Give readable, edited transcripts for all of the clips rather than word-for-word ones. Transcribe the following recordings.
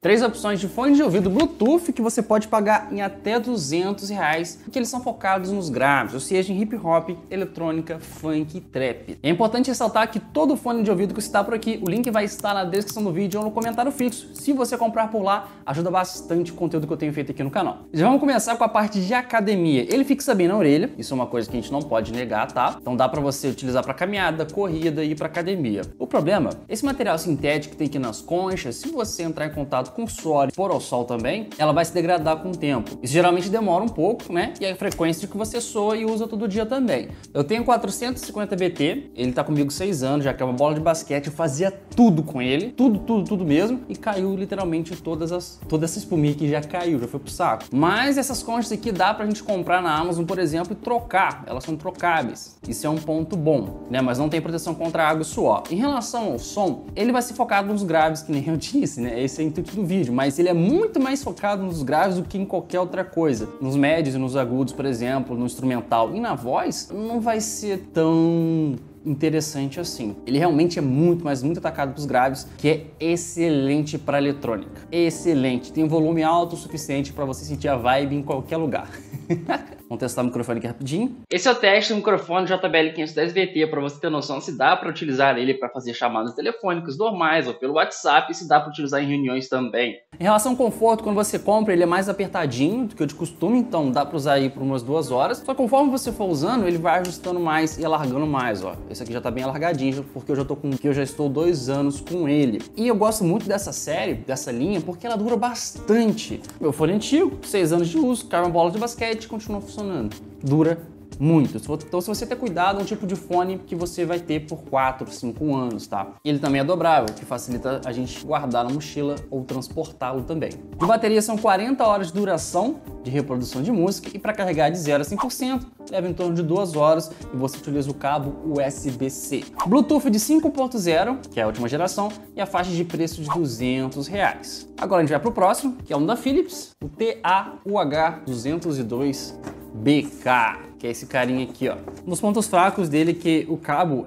3 opções de fone de ouvido Bluetooth que você pode pagar em até R$200, que eles são focados nos graves, ou seja, em hip hop, eletrônica, funk e trap. É importante ressaltar que todo fone de ouvido que você está por aqui, o link vai estar na descrição do vídeo ou no comentário fixo. Se você comprar por lá, ajuda bastante o conteúdo que eu tenho feito aqui no canal. Já vamos começar com a parte de academia. Ele fixa bem na orelha, isso é uma coisa que a gente não pode negar, tá? Então dá pra você utilizar para caminhada, corrida e para academia. O problema, esse material sintético que tem aqui nas conchas, se você entrar em contato com suor e for ao sol também, ela vai se degradar com o tempo. Isso geralmente demora um pouco, né? E a frequência que você soa e usa todo dia também. Eu tenho 450 BT, ele tá comigo 6 anos, já que é uma bola de basquete, eu fazia tudo com ele, tudo mesmo, e caiu literalmente toda essa espuminha aqui já caiu, já foi pro saco. Mas essas conchas aqui dá pra gente comprar na Amazon, por exemplo, e trocar, elas são trocáveis. Isso é um ponto bom, né? Mas não tem proteção contra água e suor. Em relação ao som, ele vai ser focado nos graves, que nem eu disse, né? Esse é o intuito do vídeo, mas ele é muito mais focado nos graves do que em qualquer outra coisa. Nos médios e nos agudos, por exemplo, no instrumental e na voz, não vai ser tão interessante assim. Ele realmente é muito atacado para os graves, que é excelente para eletrônica. Excelente. Tem um volume alto o suficiente para você sentir a vibe em qualquer lugar. Vamos testar o microfone aqui rapidinho. Esse é o teste do microfone JBL 510VT, para você ter noção se dá para utilizar ele para fazer chamadas telefônicas normais ou pelo WhatsApp, e se dá para utilizar em reuniões também. Em relação ao conforto, quando você compra, ele é mais apertadinho do que o de costume, então dá para usar aí por umas 2 horas. Só que conforme você for usando, ele vai ajustando mais e alargando mais, ó. Esse aqui já tá bem alargadinho, porque eu já estou 2 anos com ele. E eu gosto muito dessa série, dessa linha, porque ela dura bastante. Meu fone antigo, 6 anos de uso, cai uma bola de basquete e continua funcionando. Dura muito. Então, se você ter cuidado, é um tipo de fone que você vai ter por 4, 5 anos, tá? Ele também é dobrável, que facilita a gente guardar na mochila ou transportá-lo também. De bateria são 40 horas de duração de reprodução de música, e para carregar de 0 a 100% leva em torno de 2 horas, e você utiliza o cabo USB-C. Bluetooth de 5.0, que é a última geração, e a faixa de preço de R$200. Agora a gente vai pro próximo, que é um da Philips, o TAUH202BK. Que é esse carinha aqui, ó. Nos pontos fracos dele, que o cabo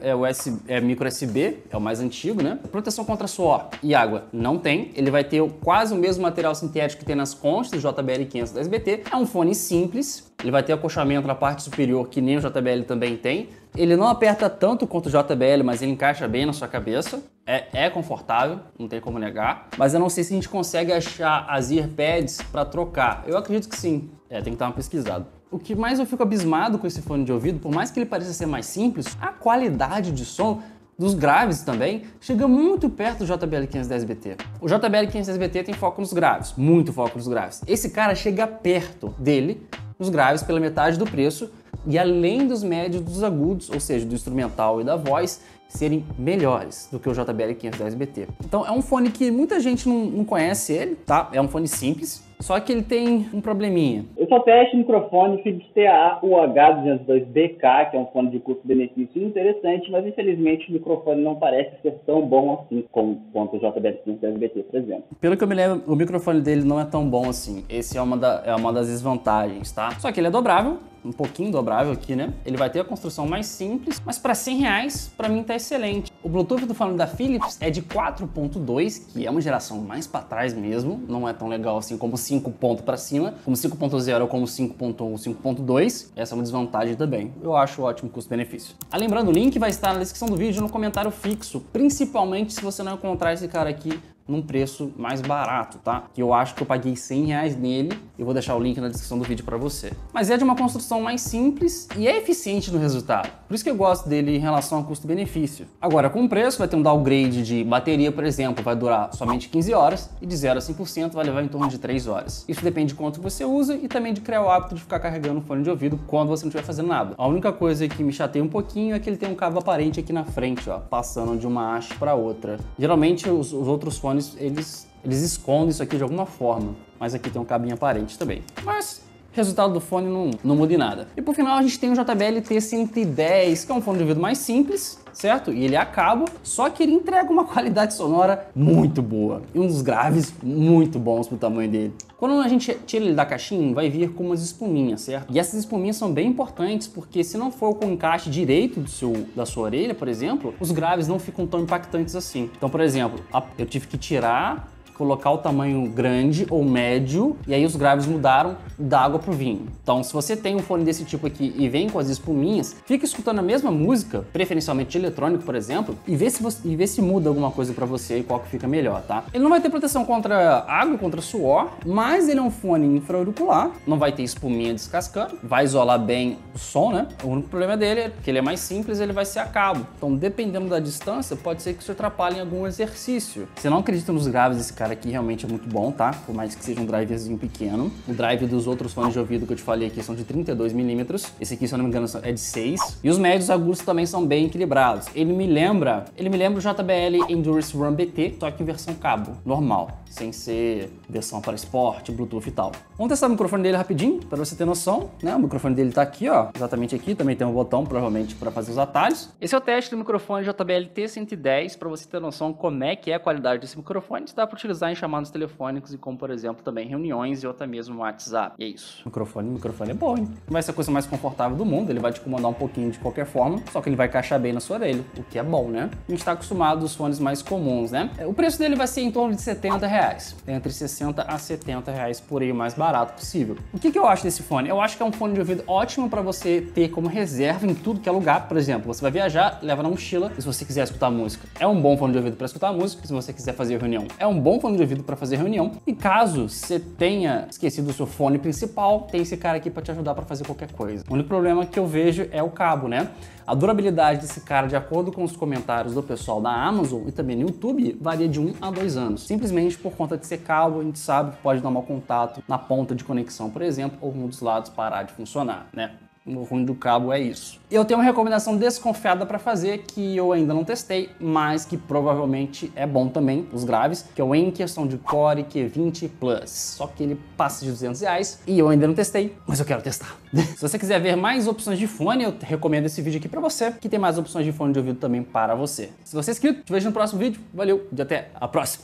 é micro USB, é o mais antigo, né? Proteção contra suor e água não tem. Ele vai ter quase o mesmo material sintético que tem nas conchas do JBL 510BT. É um fone simples. Ele vai ter acostamento na parte superior, que nem o JBL também tem. Ele não aperta tanto quanto o JBL, mas ele encaixa bem na sua cabeça. É confortável, não tem como negar. Mas eu não sei se a gente consegue achar as earpads para trocar. Eu acredito que sim. Tem que dar uma pesquisada. O que mais eu fico abismado com esse fone de ouvido, por mais que ele pareça ser mais simples, a qualidade de som dos graves também chega muito perto do JBL 510BT. O JBL 510BT tem foco nos graves, muito foco nos graves. Esse cara chega perto dele, nos graves, pela metade do preço, e além dos médios dos agudos, ou seja, do instrumental e da voz, serem melhores do que o JBL 510BT. Então é um fone que muita gente não conhece ele, tá? É um fone simples, só que ele tem um probleminha. Eu só testo o microfone Philips TAUH202BK, que é um fone de custo-benefício interessante, mas infelizmente o microfone não parece ser tão bom assim quanto o JBL 510BT, por exemplo. Pelo que eu me lembro, o microfone dele não é tão bom assim. Esse é uma das desvantagens, tá? Só que ele é dobrável, um pouquinho dobrável aqui, né? Ele vai ter a construção mais simples, mas para R$100, para mim tá excelente. O Bluetooth do fone da Philips é de 4.2, que é uma geração mais para trás mesmo, não é tão legal assim como 5 ponto para cima, como 5.0 ou como 5.1, 5.2. Essa é uma desvantagem também. Eu acho ótimo custo-benefício. Lembrando, o link vai estar na descrição do vídeo, no comentário fixo, principalmente se você não encontrar esse cara aqui num preço mais barato, tá? Que eu acho que eu paguei R$100 nele. Eu vou deixar o link na descrição do vídeo para você. Mas é de uma construção mais simples e é eficiente no resultado. Por isso que eu gosto dele em relação ao custo-benefício. Agora, com o preço, vai ter um downgrade de bateria, por exemplo, vai durar somente 15 horas e de 0 a 100% vai levar em torno de 3 horas. Isso depende de quanto você usa e também de criar o hábito de ficar carregando o fone de ouvido quando você não estiver fazendo nada. A única coisa que me chateia um pouquinho é que ele tem um cabo aparente aqui na frente, ó, passando de uma haste para outra. Geralmente os outros fones eles escondem isso aqui de alguma forma, mas aqui tem um cabinho aparente também. Mas resultado do fone não muda em nada. E por final a gente tem o JBL T110, que é um fone de ouvido mais simples, certo? E ele é a cabo, só que ele entrega uma qualidade sonora muito boa e uns graves muito bons pro tamanho dele. Quando a gente tira ele da caixinha, vai vir com umas espuminhas, certo? E essas espuminhas são bem importantes, porque se não for com o encaixe direito da sua orelha, por exemplo, os graves não ficam tão impactantes assim. Então, por exemplo, eu tive que tirar colocar o tamanho grande ou médio, e aí os graves mudaram da água pro vinho. Então, se você tem um fone desse tipo aqui e vem com as espuminhas, fica escutando a mesma música, preferencialmente de eletrônico, por exemplo, e vê se muda alguma coisa pra você e qual que fica melhor, tá? Ele não vai ter proteção contra água, contra suor, mas ele é um fone infra-auricular, não vai ter espuminha descascando, vai isolar bem o som, né? O único problema dele é que ele é mais simples, ele vai ser a cabo. Então, dependendo da distância, pode ser que isso atrapalhe em algum exercício. Você não acredita nos graves desse cara aqui, realmente é muito bom, tá? Por mais que seja um driverzinho pequeno. O drive dos outros fones de ouvido que eu te falei aqui são de 32 milímetros. Esse aqui, se eu não me engano, é de 6. E os médios agudos também são bem equilibrados. Ele me lembra o JBL Endurance Run BT, só que em versão cabo, normal, sem ser versão para esporte, Bluetooth e tal. Vamos testar o microfone dele rapidinho, para você ter noção, né? O microfone dele tá aqui, ó, exatamente aqui, também tem um botão, provavelmente, para fazer os atalhos. Esse é o teste do microfone JBL T110, para você ter noção como é que é a qualidade desse microfone. Isso dá para utilizar em chamadas telefônicas e como, por exemplo, também reuniões e ou até mesmo WhatsApp. E é isso. O microfone é bom, hein? Vai ser a coisa mais confortável do mundo, ele vai te incomodar um pouquinho de qualquer forma, só que ele vai encaixar bem na sua orelha, o que é bom, né? A gente tá acostumado aos fones mais comuns, né? O preço dele vai ser em torno de R$70. Tem entre 60 a 70 reais por aí, o mais barato possível. O que eu acho desse fone? Eu acho que é um fone de ouvido ótimo para você ter como reserva em tudo que é lugar. Por exemplo, você vai viajar, leva na mochila, se você quiser escutar música. É um bom fone de ouvido para escutar música, se você quiser fazer reunião. É um bom fone de ouvido para fazer reunião. E caso você tenha esquecido o seu fone principal, tem esse cara aqui para te ajudar para fazer qualquer coisa. O único problema que eu vejo é o cabo, né? A durabilidade desse cara, de acordo com os comentários do pessoal da Amazon e também no YouTube, varia de 1 a 2 anos. Simplesmente por conta de ser cabo, a gente sabe que pode dar mau contato na ponta de conexão, por exemplo, ou um dos lados parar de funcionar, né? O ruim do cabo é isso. Eu tenho uma recomendação desconfiada para fazer, que eu ainda não testei, mas que provavelmente é bom também, os graves, que é o Anker Soundcore Q20 Plus. Só que ele passa de R$200 e eu ainda não testei, mas eu quero testar. Se você quiser ver mais opções de fone, eu recomendo esse vídeo aqui para você, que tem mais opções de fone de ouvido também para você. Se você é inscrito, te vejo no próximo vídeo. Valeu e até a próxima!